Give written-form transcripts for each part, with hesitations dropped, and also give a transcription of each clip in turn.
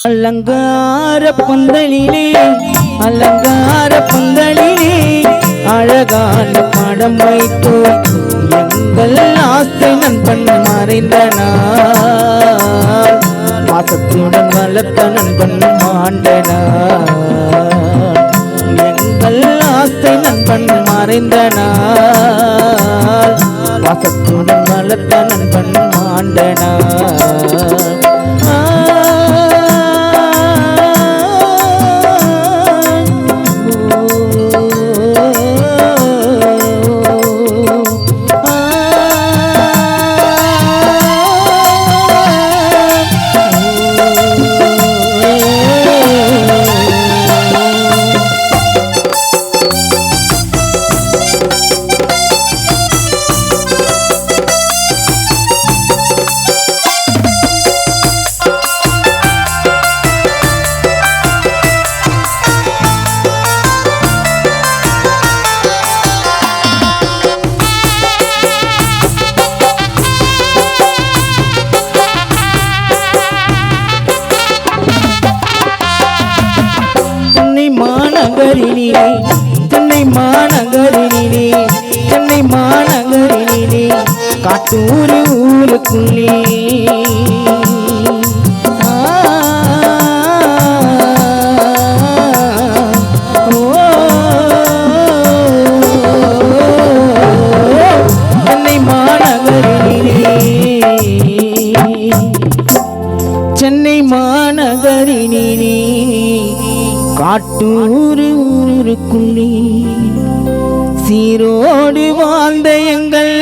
அலங்கார பந்தலிலே அலங்கார பந்தலிலே அழகான படம் வைத்தோ எங்கள் ஆசை நண்பன் மறைந்த நாள் பாசத்துடன் வளர்த்த நண்பன் மாண்ட நாள் எங்கள் ஆசை நண்பன் மறைந்த நாள் பாசத்துடன் வளர்த்த நண்பன் மாண்ட நாள் சென்னை மாநகரினிலே காட்டூர் ஊருக்குள்ளே சென்னை மாநகரினிலே காட்டூர் ஊருக்குள்ளே சீரோடு வாழ்ந்த எங்கள்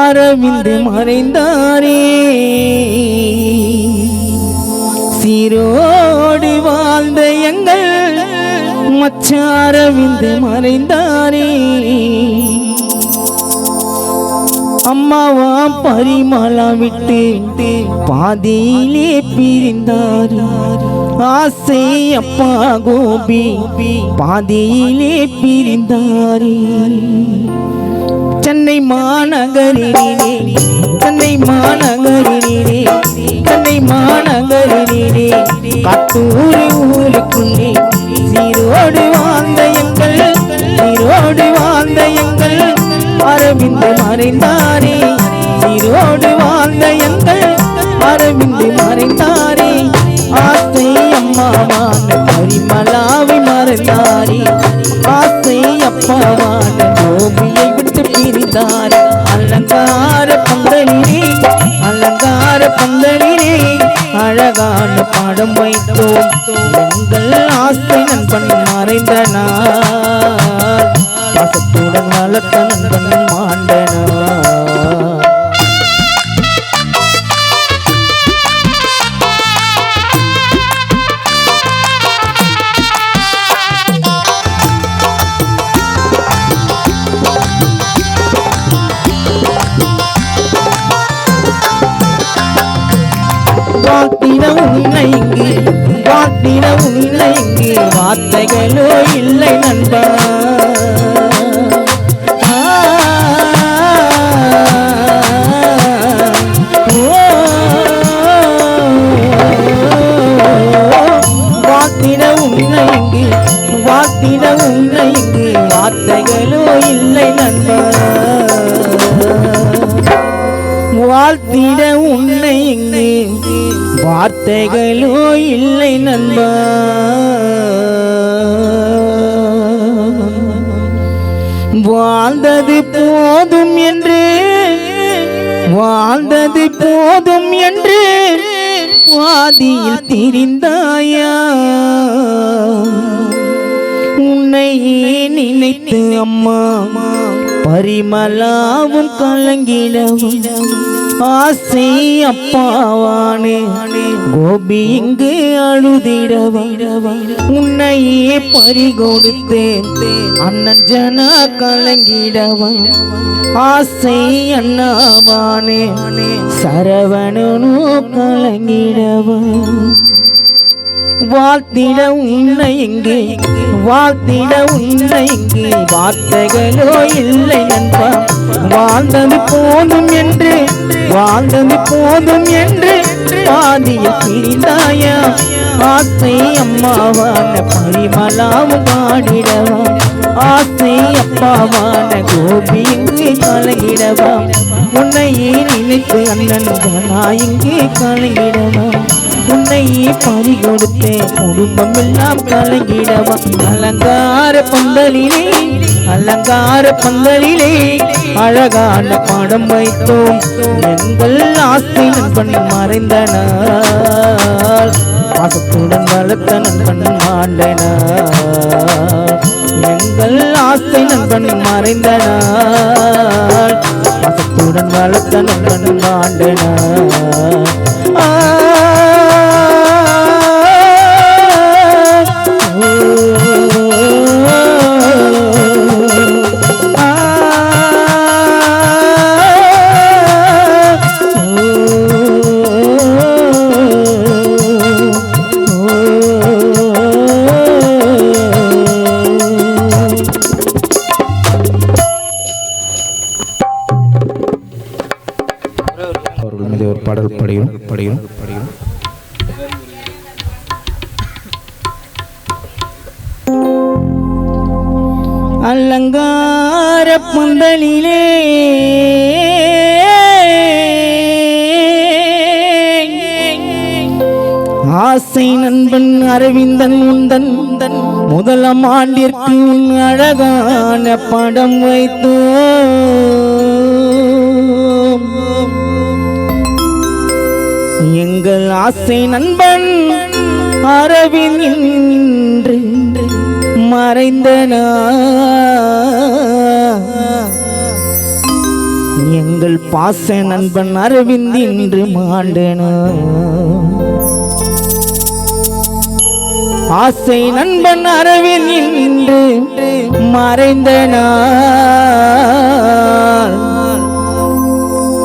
அரவிந்து மறைந்தாரே சீரோடு வாழ்ந்த எங்கள் மச்ச அரவிந்து மறைந்தாரே அம்மாவா பரிமளா விட்டு பாதியிலே பிரிந்தார் ஆசை அப்பா கோபி பாதியிலே பிரிந்தாரே சென்னை மாநகரினிலே காட்டூர் ஊருக்குள்ளே சீரோடு வாழ்ந்த எங்கள் அரவிந்து மறைந்தாரே சீரோடு வாழ்ந்த எங்கள் அரவிந்து மறைந்தாரே ஆசை அம்மாவான பரிமளாவை மறைந்தாரே ஆசை அப்பாவான கோபியை விட்டு பிரிந்தாரே அலங்கார பந்தலிலே அழகான படம் வைத்தோம் எங்கள் ஆசை நண்பன் மறைந்த நாள் பாசத்துடன் வளர்த்த நண்பன் மாண்ட நாள் வாழ்த்திட உன்னை இங்கு வார்த்தைகளோ இல்லை நண்பா வாழ்த்திட உன்னை இங்கு வார்த்தைகளோ இல்லை நண்பா வாழ்த்திட உன்னை இங்கு வார்த்தைகளோ இல்லை நண்பா வாழ்ந்தது போதும் என்று பாதியில் திரிந்தாயா உன்னையே நினைத்து அம்மா பரிமளாவும் கலங்கிடவும் ஆசை அப்பாவானே கோபி இங்கு அழுதிடவிடவ உன்னையே பறிகொடுத்தேன் அண்ணன் ஜனா கலங்கிடவ ஆசை அண்ணாவானே சரவணனோ கலங்கிடவ வாழ்த்திட உன்னை இங்கே வார்த்தைகளோ இல்லை நண்பா வாழ்ந்தது போதும் என்று பாதிய பிரிந்தாயா ஆசை அம்மாவான பரிமளாவும் பாடிடவா ஆசை அப்பாவான கோபி இங்கே கலங்கிடவா உன்னையே நினைத்து அண்ணன் நான் இங்கே கலங்கிடவா உன்னையே பறி கொடுத்தேன் குடும்பம் எல்லாம் கலங்கிடவா அலங்கார பந்தலிலே அழகான பாடம் வைத்தோம் எங்கள் ஆசை நண்பன் மறைந்த நாள் பாசத்துடன் வளர்த்த நண்பன் மாண்டன எங்கள் ஆசை நண்பன் மறைந்த நாள் பாசத்துடன் வளர்த்த நண்பன் மாண்டன அவர்கள் மீது ஒரு பாடல் படியும் அலங்கார பந்தலிலே ஆசை நண்பன் அரவிந்தன் முந்தன் முதலாம் ஆண்டிற்கு அழகான படம் வைத்தோ எங்கள் ஆசை நண்பன் அரவிந்த் மறைந்தன எங்கள் பாச நண்பன் அரவிந்த் இன்று மாண்டன ஆசை நண்பன் அரவிந்த் இன்று மறைந்தன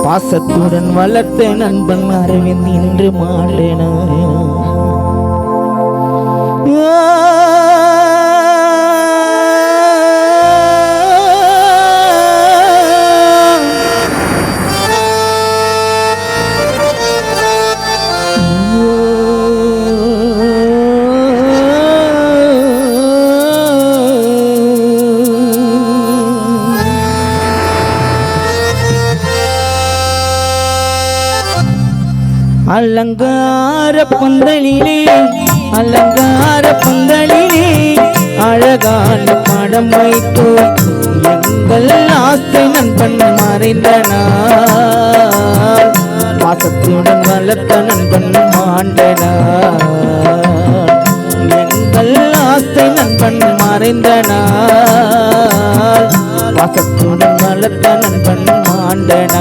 பாசத்துடன் வளர்த்த நண்பன் அரவிந்த் இன்று மாண்டன அலங்கார பந்தலிலே அழகான படம் வைத்தோ எங்கள் ஆசை நண்பன் மறைந்தன பாசத்துடன் வளர்த்த நண்பன் மாண்டன எங்கள் ஆசை நண்பன் மறைந்தன பாசத்துடன் வளர்த்த நண்பன் மாண்டன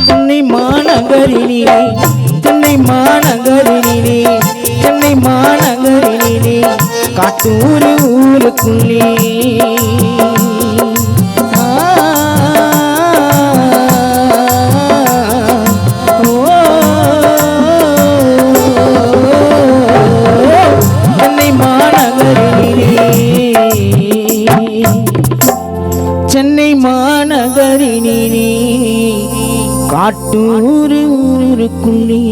சென்னை மாநகரினிலே காட்டூர் ஊருக்குள்ளே சென்னை மாநகரினிலே காட்டூர் ஊருக்குள்ளே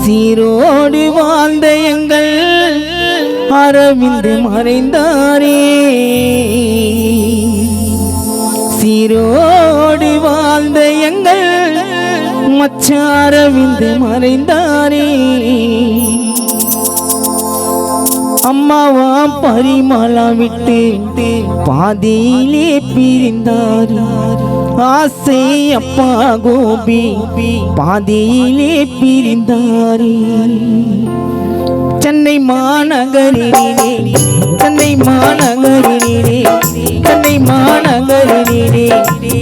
சீரோடு வாழ்ந்த எங்கள் அரவிந்த் மறைந்தாரே சீரோடு வாழ்ந்த எங்கள் மச்ச அரவிந்த் மறைந்தாரே அம்மாவா பரிமளா விட்டு பாதியிலே பிரிந்தார் ஆசை அப்பா கோபி பாதியிலே பிரிந்தார் சென்னை மாநகரிலே சென்னை மாநகரிலே சென்னை மாநகரிலே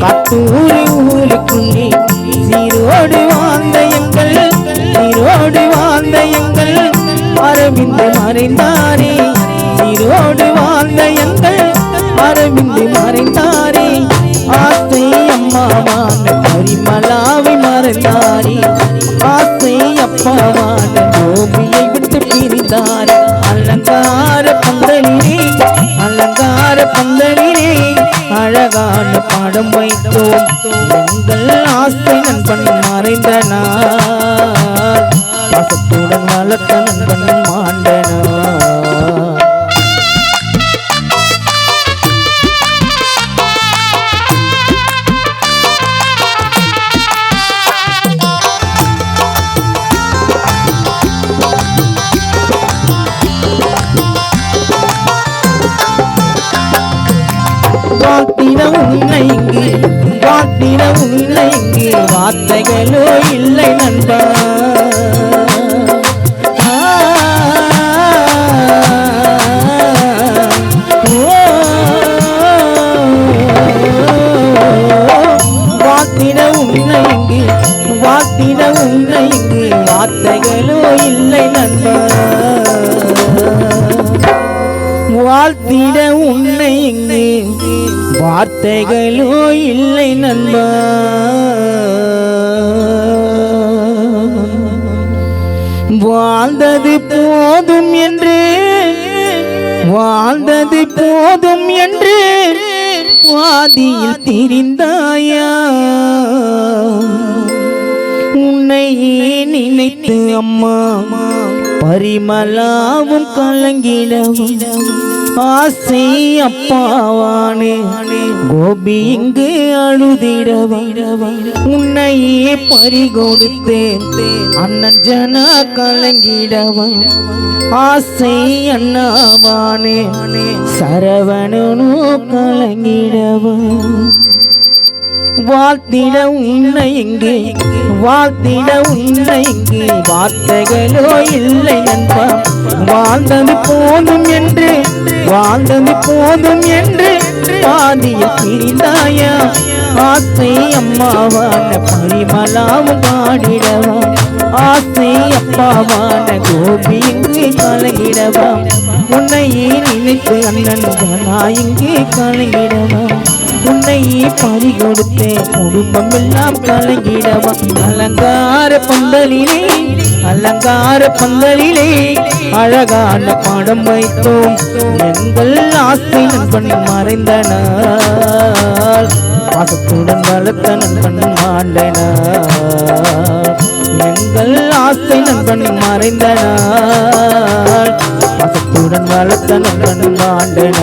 கத்தூரி ஊருக்குள்ளே சீரோடு வாழ்ந்த எங்கள் சீரோடு வாழ்ந்த எங்கள் அரவிந்து மறைந்தாரே சீரோடு வாழ்ந்த எங்கள் அரவிந்து மறைந்தாரே ஆசை அம்மாவான பரிமளாவை மறைந்தாரே ஆசை அப்பாவான கோபியை விட்டு பிரிந்தாரே அலங்கார பந்தலிலே அலங்கார பந்தலிலே அழகான பாடம் வைத்தோம் எங்கள் ஆசை நண்பன் மறைந்த நாள் பாசத்துடன் வளர்த்த நண்பன் மாண்டனா வாழ்த்திட உன்னை இங்கு வாழ்த்திட உன்னை இங்கு வார்த்தைகளோ இல்லை நண்பா வாழ்த்திட உன்னை இங்கு வாழ்த்திட உன்னை இங்கு வார்த்தைகளோ இல்லை நண்பா வாழ்த்திட உன்னை இங்கு வார்த்தைகளோ இல்லை நண்பா வாழ்ந்தது போதும் என்று வாழ்ந்தது போதும் என்று வாதியில் திரிந்தாயா உன்னையே நினைத்து அம்மா பரிமளாவும் கலங்கிடவும் ஆசை அப்பாவானே கோபி இங்கு அழுதிடவும் உன்னையே பறிகொடுத்தேன் அண்ணன் ஜனா கலங்கிடவும் ஆசை அண்ணாவானே சரவணனோ கலங்கிடவும் வாழ்த்திட உன்னை இங்கு வாழ்த்திட உன்னை இங்கு வார்த்தைகளோ இல்லை நண்பா வாழ்ந்தது போதும் என்று வாழ்ந்தது போதும் என்று பாதியில் பிரிந்தாயா ஆசை அம்மாவான பரிமளாவும் பாடிடவா ஆசை அப்பாவான கோபி இங்கு கலங்கிடவா உன்னையே நினைத்து அண்ணன் நான் இங்கே கலங்கிடவா உன்னையே பறிகொடுத்தேன் குடும்பம் எல்லாம் கலங்கிடவா அலங்கார பந்தலிலே அலங்கார பந்தலிலே அழகான பாடம் வைத்தோம் எங்கள் ஆசை நண்பன் மறைந்த நாள் பாசத்துடன் வளர்த்த நண்பன் மாண்டன எங்கள் ஆசை நண்பன் மறைந்த நாள் பாசத்துடன் வளர்த்த நண்பன் மாண்டன